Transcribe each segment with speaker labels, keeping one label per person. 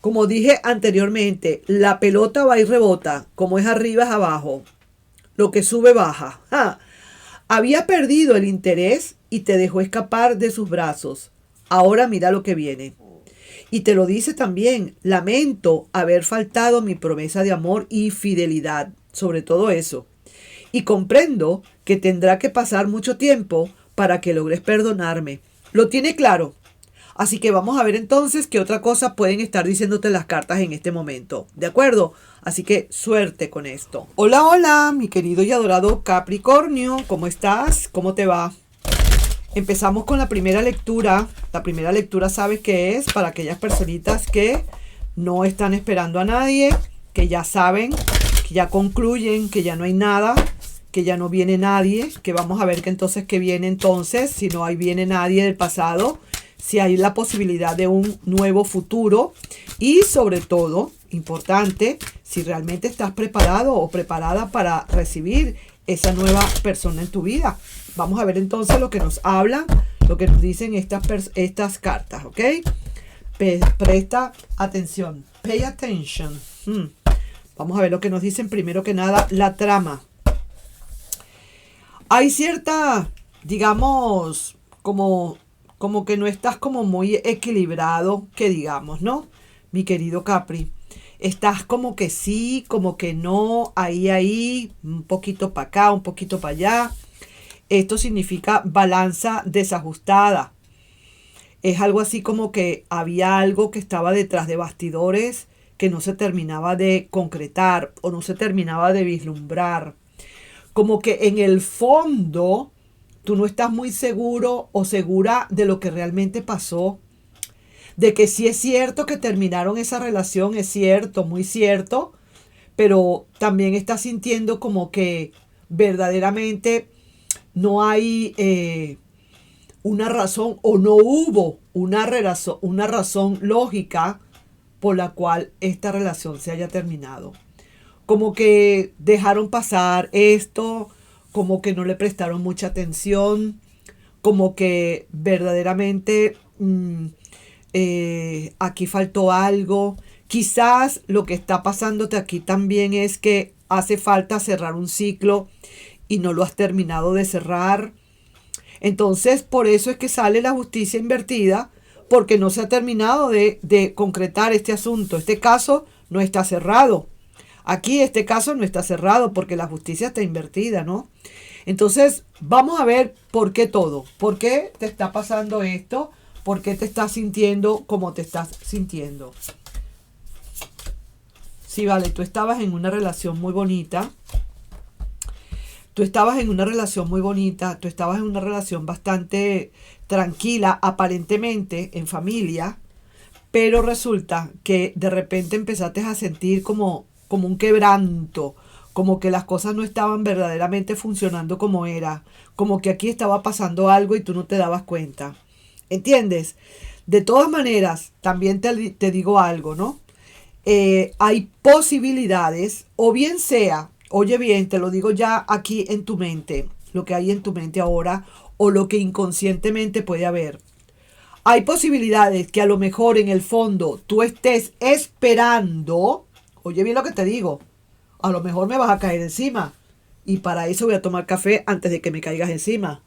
Speaker 1: Como dije anteriormente, la pelota va y rebota, como es arriba es abajo, lo que sube baja. ¡Ja! Había perdido el interés y te dejó escapar de sus brazos. Ahora mira lo que viene. Y te lo dice también, lamento haber faltado mi promesa de amor y fidelidad, sobre todo eso. Y comprendo que tendrá que pasar mucho tiempo para que logres perdonarme. Lo tiene claro. Así que vamos a ver entonces qué otra cosa pueden estar diciéndote las cartas en este momento. ¿De acuerdo? Así que suerte con esto. Hola, hola, mi querido y adorado Capricornio. ¿Cómo estás? ¿Cómo te va? Empezamos con la primera lectura. La primera lectura, ¿sabes qué es? Para aquellas personitas que no están esperando a nadie, que ya saben, que ya concluyen, que ya no hay nada, que ya no viene nadie, que vamos a ver que entonces qué viene entonces, si no hay viene nadie del pasado, si hay la posibilidad de un nuevo futuro y sobre todo, importante, si realmente estás preparado o preparada para recibir esa nueva persona en tu vida. Vamos a ver entonces lo que nos hablan, lo que nos dicen estas cartas, ¿ok? Presta atención. Pay attention. Vamos a ver lo que nos dicen primero que nada, la trama. Hay cierta, digamos, como que no estás como muy equilibrado, que digamos, ¿no? Mi querido Capri. Estás como que sí, como que no, ahí, un poquito para acá, un poquito para allá. Esto significa balanza desajustada. Es algo así como que había algo que estaba detrás de bastidores que no se terminaba de concretar o no se terminaba de vislumbrar. Como que en el fondo tú no estás muy seguro o segura de lo que realmente pasó. De que sí es cierto que terminaron esa relación, es cierto, muy cierto, pero también estás sintiendo como que verdaderamente no hay una razón o no hubo una razón lógica por la cual esta relación se haya terminado. Como que dejaron pasar esto, como que no le prestaron mucha atención, como que verdaderamente aquí faltó algo. Quizás lo que está pasándote aquí también es que hace falta cerrar un ciclo y no lo has terminado de cerrar. Entonces, por eso es que sale la justicia invertida, porque no se ha terminado de concretar este asunto. Este caso no está cerrado. Aquí este caso no está cerrado porque la justicia está invertida, ¿no? Entonces, vamos a ver por qué todo. ¿Por qué te está pasando esto? ¿Por qué te estás sintiendo como te estás sintiendo? Sí, vale, tú estabas en una relación muy bonita. Tú estabas en una relación muy bonita, tú estabas en una relación bastante tranquila, aparentemente en familia, pero resulta que de repente empezaste a sentir como un quebranto, como que las cosas no estaban verdaderamente funcionando como era, como que aquí estaba pasando algo y tú no te dabas cuenta. ¿Entiendes? De todas maneras, también te digo algo, ¿no? Hay posibilidades, o bien sea, oye bien, te lo digo ya aquí en tu mente, lo que hay en tu mente ahora, o lo que inconscientemente puede haber. Hay posibilidades que a lo mejor en el fondo tú estés esperando, oye bien lo que te digo, a lo mejor me vas a caer encima, y para eso voy a tomar café antes de que me caigas encima.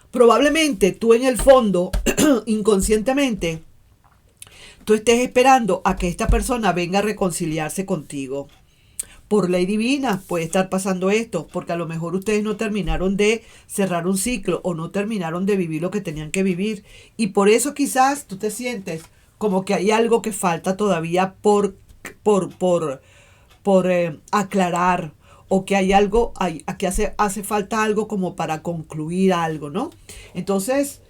Speaker 1: Probablemente tú en el fondo, inconscientemente, tú estés esperando a que esta persona venga a reconciliarse contigo. Por ley divina puede estar pasando esto, porque a lo mejor ustedes no terminaron de cerrar un ciclo o no terminaron de vivir lo que tenían que vivir. Y por eso quizás tú te sientes como que hay algo que falta todavía por aclarar, o que hay algo, que hace falta algo como para concluir algo, ¿no? Entonces,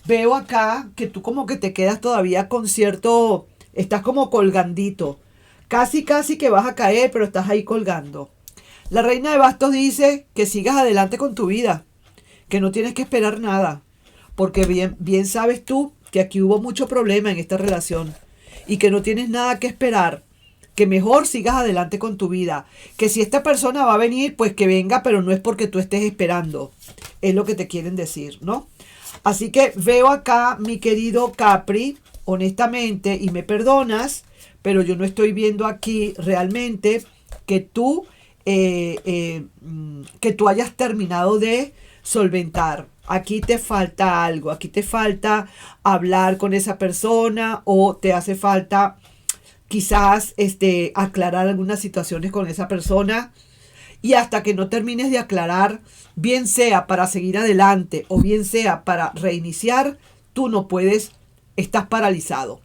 Speaker 1: veo acá que tú como que te quedas todavía con cierto, estás como colgandito. Casi que vas a caer, pero estás ahí colgando. La reina de bastos dice que sigas adelante con tu vida, que no tienes que esperar nada, porque bien sabes tú que aquí hubo mucho problema en esta relación y que no tienes nada que esperar, que mejor sigas adelante con tu vida, que si esta persona va a venir, pues que venga, pero no es porque tú estés esperando, es lo que te quieren decir, ¿no? Así que veo acá, mi querido Capri, honestamente, y me perdonas, pero yo no estoy viendo aquí realmente que que tú hayas terminado de solventar. Aquí te falta algo, aquí te falta hablar con esa persona o te hace falta quizás aclarar algunas situaciones con esa persona, y hasta que no termines de aclarar, bien sea para seguir adelante o bien sea para reiniciar, tú no puedes, estás paralizado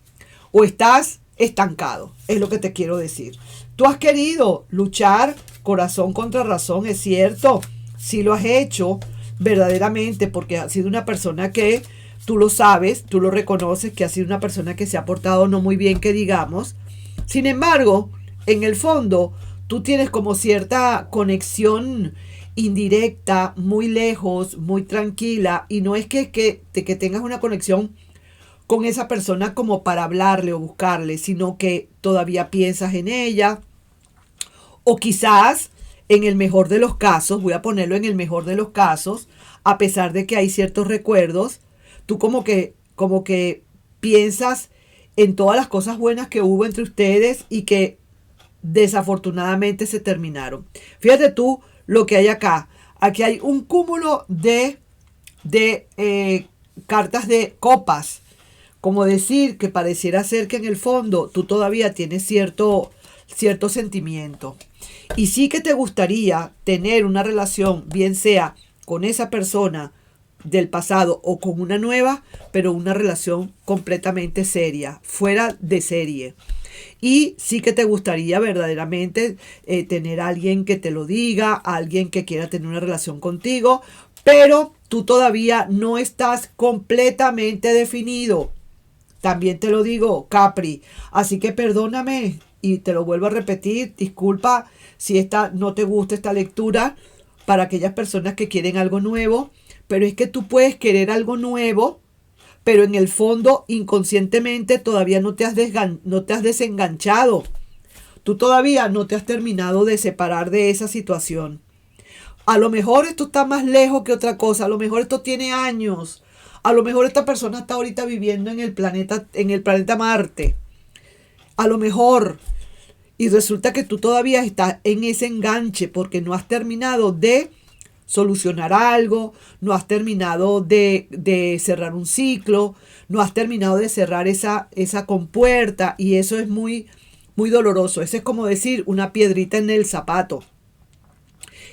Speaker 1: o estás estancado, es lo que te quiero decir. Tú has querido luchar corazón contra razón, es cierto, sí lo has hecho verdaderamente, porque has sido una persona que tú lo sabes, tú lo reconoces, que ha sido una persona que se ha portado no muy bien, que digamos. Sin embargo, en el fondo, tú tienes como cierta conexión indirecta, muy lejos, muy tranquila, y no es que tengas una conexión con esa persona como para hablarle o buscarle, sino que todavía piensas en ella, o quizás en el mejor de los casos, voy a ponerlo en el mejor de los casos, a pesar de que hay ciertos recuerdos, tú como que piensas en todas las cosas buenas que hubo entre ustedes y que desafortunadamente se terminaron. Fíjate tú lo que hay acá. Aquí hay un cúmulo de cartas de copas. Como decir que pareciera ser que en el fondo tú todavía tienes cierto sentimiento. Y sí que te gustaría tener una relación, bien sea con esa persona del pasado o con una nueva, pero una relación completamente seria, fuera de serie. Y sí que te gustaría verdaderamente tener a alguien que te lo diga, alguien que quiera tener una relación contigo, pero tú todavía no estás completamente definido. También te lo digo, Capri. Así que perdóname y te lo vuelvo a repetir. Disculpa si no te gusta esta lectura para aquellas personas que quieren algo nuevo. Pero es que tú puedes querer algo nuevo, pero en el fondo, inconscientemente, todavía no te has desenganchado. Tú todavía no te has terminado de separar de esa situación. A lo mejor esto está más lejos que otra cosa. A lo mejor esto tiene años. A lo mejor esta persona está ahorita viviendo en el planeta Marte. A lo mejor. Y resulta que tú todavía estás en ese enganche porque no has terminado de solucionar algo, no has terminado de cerrar un ciclo, no has terminado de cerrar esa compuerta, y eso es muy, muy doloroso. Eso es como decir una piedrita en el zapato.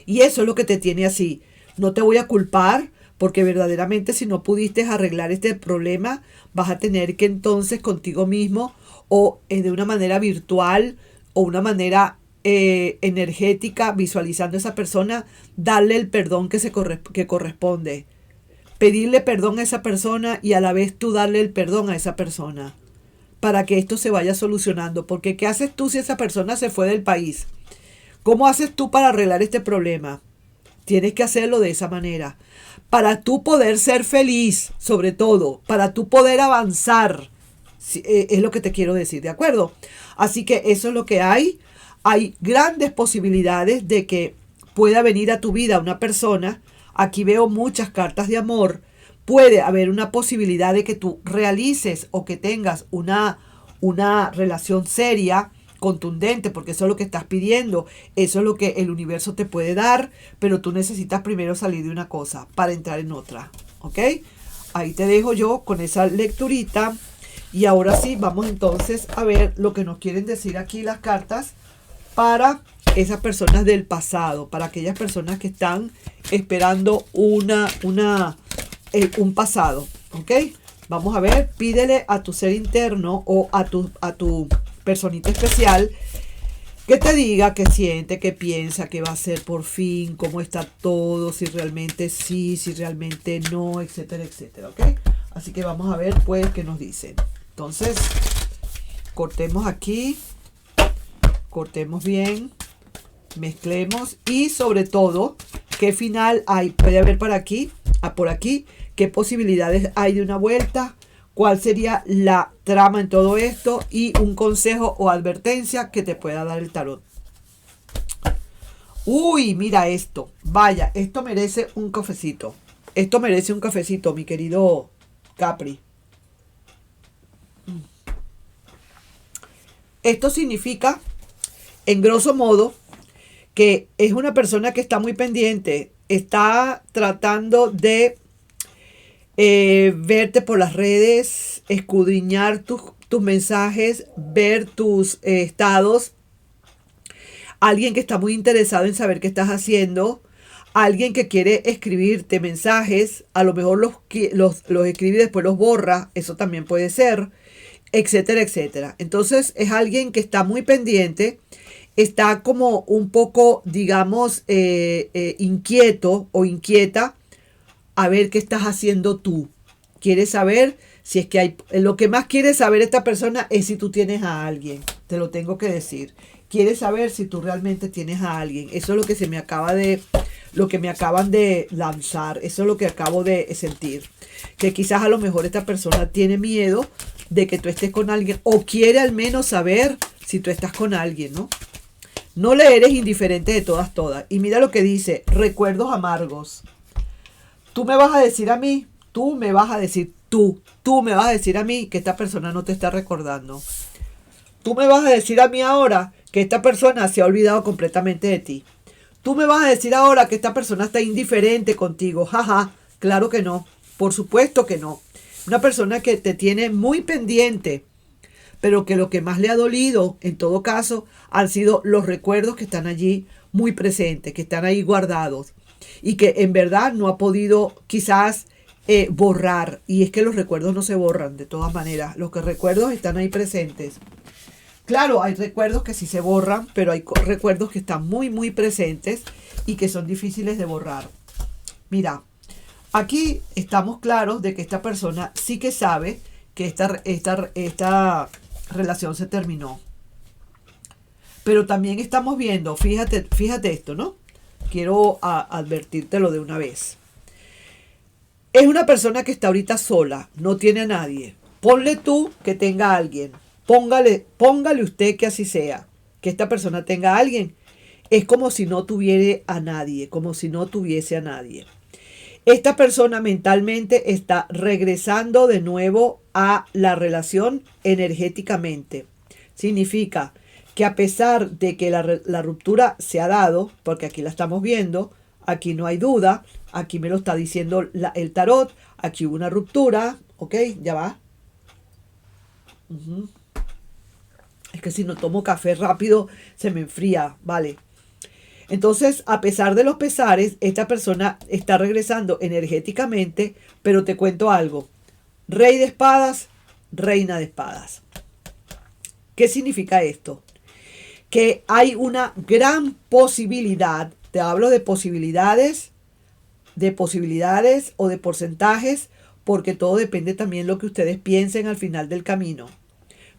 Speaker 1: Y eso es lo que te tiene así. No te voy a culpar, porque verdaderamente si no pudiste arreglar este problema, vas a tener que entonces contigo mismo o de una manera virtual o una manera energética, visualizando a esa persona, darle el perdón que corresponde. Pedirle perdón a esa persona y a la vez tú darle el perdón a esa persona para que esto se vaya solucionando. Porque ¿qué haces tú si esa persona se fue del país? ¿Cómo haces tú para arreglar este problema? Tienes que hacerlo de esa manera. Para tú poder ser feliz, sobre todo, para tú poder avanzar, es lo que te quiero decir, ¿de acuerdo? Así que eso es lo que hay. Hay grandes posibilidades de que pueda venir a tu vida una persona. Aquí veo muchas cartas de amor. Puede haber una posibilidad de que tú realices o que tengas una relación seria, contundente, porque eso es lo que estás pidiendo. Eso es lo que el universo te puede dar, pero tú necesitas primero salir de una cosa para entrar en otra. ¿Ok? Ahí te dejo yo con esa lecturita. Y ahora sí, vamos entonces a ver lo que nos quieren decir aquí las cartas para esas personas del pasado, para aquellas personas que están esperando un pasado, ¿ok? Vamos a ver, pídele a tu ser interno o a tu personita especial que te diga qué siente, qué piensa, qué va a hacer por fin, cómo está todo, si realmente sí, si realmente no, etcétera, etcétera, ¿ok? Así que vamos a ver pues qué nos dicen. Entonces, cortemos aquí. Cortemos bien, mezclemos y sobre todo, ¿qué final hay? Puede haber por aquí, qué posibilidades hay de una vuelta, cuál sería la trama en todo esto y un consejo o advertencia que te pueda dar el tarot. Uy, mira esto, vaya, esto merece un cafecito. Esto merece un cafecito, mi querido Capri. Esto significa, en grosso modo, que es una persona que está muy pendiente, está tratando de verte por las redes, escudriñar tus mensajes, ver tus estados, alguien que está muy interesado en saber qué estás haciendo, alguien que quiere escribirte mensajes, a lo mejor los escribe y después los borra, eso también puede ser, etcétera, etcétera. Entonces es alguien que está muy pendiente, está como un poco, digamos, inquieto o inquieta a ver qué estás haciendo tú. Quiere saber si es que hay... Lo que más quiere saber esta persona es si tú tienes a alguien. Te lo tengo que decir. Quiere saber si tú realmente tienes a alguien. Eso es lo que lo que me acaban de lanzar. Eso es lo que acabo de sentir. Que quizás a lo mejor esta persona tiene miedo de que tú estés con alguien. O quiere al menos saber si tú estás con alguien, ¿no? No le eres indiferente de todas. Y mira lo que dice. Recuerdos amargos. Tú me vas a decir a mí, tú me vas a decir a mí que esta persona no te está recordando. Tú me vas a decir a mí ahora que esta persona se ha olvidado completamente de ti. Tú me vas a decir ahora que esta persona está indiferente contigo. Jaja, claro que no. Por supuesto que no. Una persona que te tiene muy pendiente, pero que lo que más le ha dolido, en todo caso, han sido los recuerdos que están allí muy presentes, que están ahí guardados. Y que en verdad no ha podido quizás borrar. Y es que los recuerdos no se borran de todas maneras. Los recuerdos están ahí presentes. Claro, hay recuerdos que sí se borran, pero hay recuerdos que están muy, muy presentes y que son difíciles de borrar. Mira, aquí estamos claros de que esta persona sí que sabe que esta relación se terminó. Pero también estamos viendo, fíjate esto, ¿no? Quiero advertírtelo de una vez. Es una persona que está ahorita sola, no tiene a nadie. Ponle tú que tenga a alguien. Póngale usted que así sea. Que esta persona tenga a alguien. Es como si no tuviera a nadie, como si no tuviese a nadie. Esta persona mentalmente está regresando de nuevo a la relación energéticamente. Significa que a pesar de que la ruptura se ha dado, porque aquí la estamos viendo, aquí no hay duda, aquí me lo está diciendo el tarot, aquí hubo una ruptura, ok, ya va. Es que si no tomo café rápido se me enfría, vale. Entonces, a pesar de los pesares, esta persona está regresando energéticamente, pero te cuento algo. Rey de espadas, reina de espadas. ¿Qué significa esto? Que hay una gran posibilidad, te hablo de posibilidades o de porcentajes, porque todo depende también de lo que ustedes piensen al final del camino.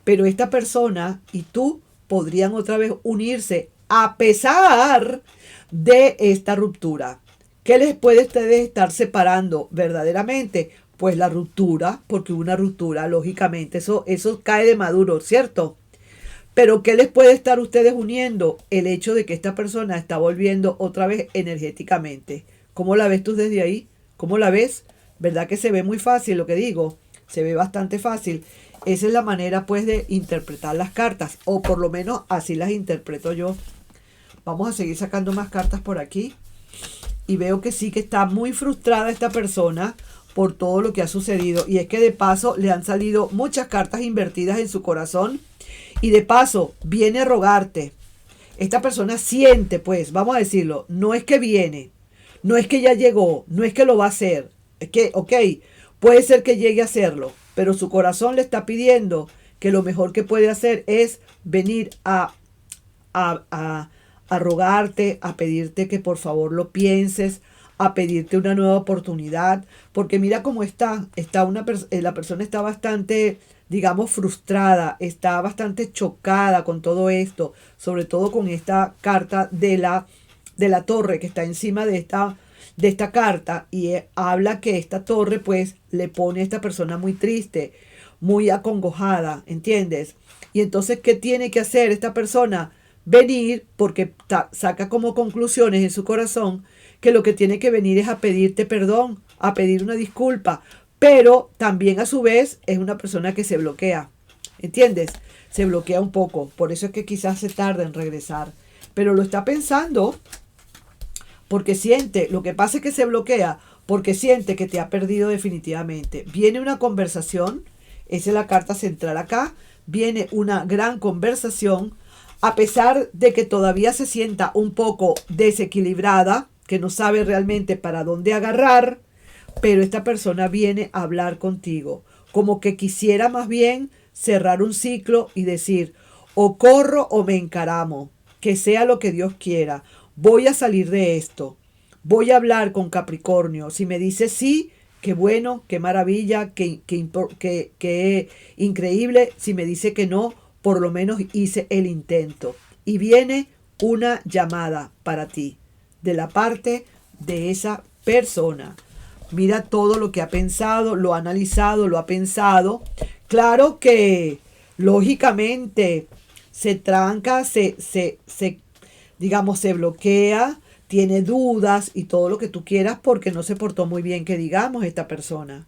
Speaker 1: Pero esta persona y tú podrían otra vez unirse a pesar de esta ruptura. ¿Qué les puede ustedes estar separando verdaderamente? Pues la ruptura, porque hubo una ruptura, lógicamente, eso cae de maduro, ¿cierto? Pero ¿qué les puede estar ustedes uniendo? El hecho de que esta persona está volviendo otra vez energéticamente. ¿Cómo la ves tú desde ahí? ¿Cómo la ves? ¿Verdad que se ve muy fácil lo que digo? Se ve bastante fácil. Esa es la manera pues de interpretar las cartas, o por lo menos así las interpreto yo. Vamos a seguir sacando más cartas por aquí. Y veo que sí que está muy frustrada esta persona por todo lo que ha sucedido. Y es que de paso le han salido muchas cartas invertidas en su corazón. Y de paso viene a rogarte. Esta persona siente, pues, vamos a decirlo, no es que viene, no es que ya llegó, no es que lo va a hacer. Es que, ok, puede ser que llegue a hacerlo, pero su corazón le está pidiendo que lo mejor que puede hacer es venir a rogarte, a pedirte que por favor lo pienses, a pedirte una nueva oportunidad, porque mira cómo la persona está bastante, digamos, frustrada, está bastante chocada con todo esto, sobre todo con esta carta de la torre que está encima de esta carta, y habla que esta torre pues le pone a esta persona muy triste, muy acongojada, ¿entiendes? Y entonces, ¿qué tiene que hacer esta persona? Venir, porque saca como conclusiones en su corazón que lo que tiene que venir es a pedirte perdón, a pedir una disculpa, pero también a su vez es una persona que se bloquea. ¿Entiendes? Se bloquea un poco. Por eso es que quizás se tarda en regresar. Pero lo está pensando porque siente, lo que pasa es que se bloquea porque siente que te ha perdido definitivamente. Viene una conversación, esa es la carta central acá, viene una gran conversación, a pesar de que todavía se sienta un poco desequilibrada, que no sabe realmente para dónde agarrar, pero esta persona viene a hablar contigo, como que quisiera más bien cerrar un ciclo y decir, o corro o me encaramo, que sea lo que Dios quiera, voy a salir de esto, voy a hablar con Capricornio, si me dice sí, qué bueno, qué maravilla, qué increíble, si me dice que no, por lo menos hice el intento. Y viene una llamada para ti, de la parte de esa persona. Mira todo lo que ha pensado, lo ha analizado, lo ha pensado. Claro que, lógicamente, se tranca, digamos, se bloquea, tiene dudas y todo lo que tú quieras porque no se portó muy bien, que digamos, esta persona.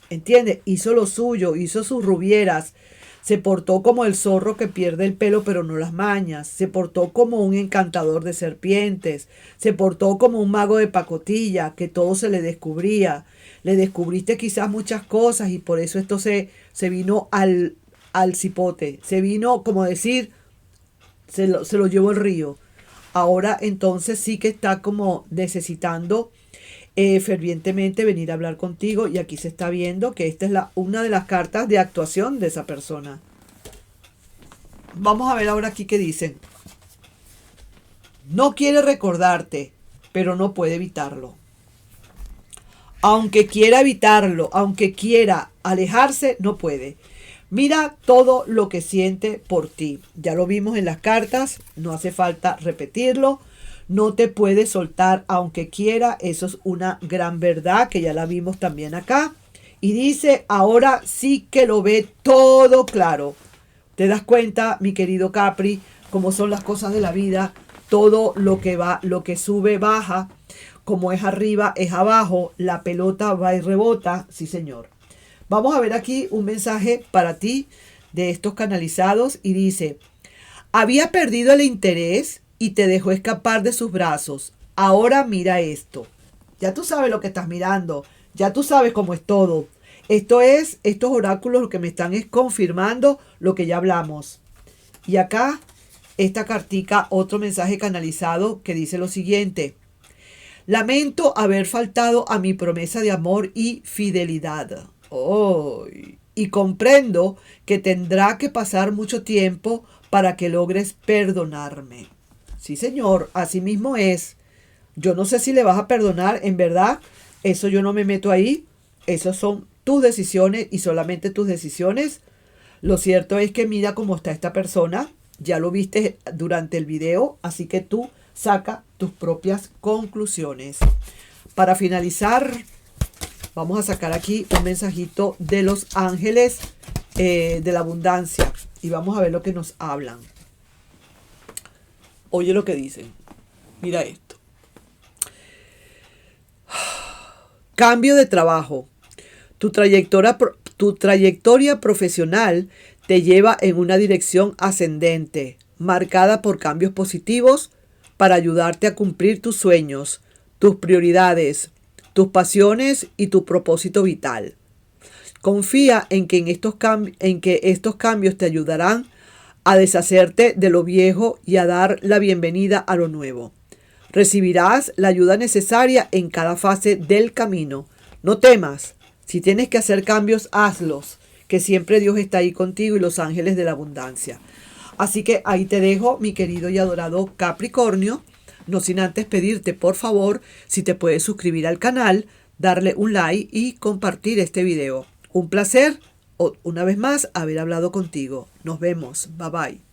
Speaker 1: ¿Entiendes? Hizo lo suyo, hizo sus rubieras. Se portó como el zorro que pierde el pelo pero no las mañas. Se portó como un encantador de serpientes. Se portó como un mago de pacotilla que todo se le descubría. Le descubriste quizás muchas cosas y por eso esto se vino al cipote. Se vino, como decir, se lo llevó el río. Ahora entonces sí que está como necesitando fervientemente venir a hablar contigo y aquí se está viendo que esta es una de las cartas de actuación de esa persona. Vamos a ver ahora aquí qué dicen. No quiere recordarte, pero no puede evitarlo. Aunque quiera evitarlo, aunque quiera alejarse, no puede. Mira todo lo que siente por ti. Ya lo vimos en las cartas, no hace falta repetirlo. No te puede soltar aunque quiera. Eso es una gran verdad que ya la vimos también acá. Y dice, ahora sí que lo ve todo claro. ¿Te das cuenta, mi querido Capri, cómo son las cosas de la vida? Todo lo que va, lo que sube, baja. Como es arriba, es abajo. La pelota va y rebota. Sí, señor. Vamos a ver aquí un mensaje para ti de estos canalizados. Y dice, había perdido el interés y te dejó escapar de sus brazos. Ahora mira esto. Ya tú sabes lo que estás mirando. Ya tú sabes cómo es todo. Estos oráculos lo que me están es confirmando lo que ya hablamos. Y acá, esta cartica, otro mensaje canalizado que dice lo siguiente. Lamento haber faltado a mi promesa de amor y fidelidad. Oh, y comprendo que tendrá que pasar mucho tiempo para que logres perdonarme. Sí, señor, así mismo es. Yo no sé si le vas a perdonar, en verdad, eso yo no me meto ahí. Esas son tus decisiones y solamente tus decisiones. Lo cierto es que mira cómo está esta persona. Ya lo viste durante el video, así que tú saca tus propias conclusiones. Para finalizar, vamos a sacar aquí un mensajito de los ángeles de la abundancia y vamos a ver lo que nos hablan. Oye lo que dicen. Mira esto. Cambio de trabajo. Tu trayectoria profesional te lleva en una dirección ascendente, marcada por cambios positivos para ayudarte a cumplir tus sueños, tus prioridades, tus pasiones y tu propósito vital. Confía en que estos cambios te ayudarán a deshacerte de lo viejo y a dar la bienvenida a lo nuevo. Recibirás la ayuda necesaria en cada fase del camino. No temas. Si tienes que hacer cambios, hazlos, que siempre Dios está ahí contigo y los ángeles de la abundancia. Así que ahí te dejo, mi querido y adorado Capricornio. No sin antes pedirte, por favor, si te puedes suscribir al canal, darle un like y compartir este video. Un placer, una vez más, haber hablado contigo. Nos vemos. Bye bye.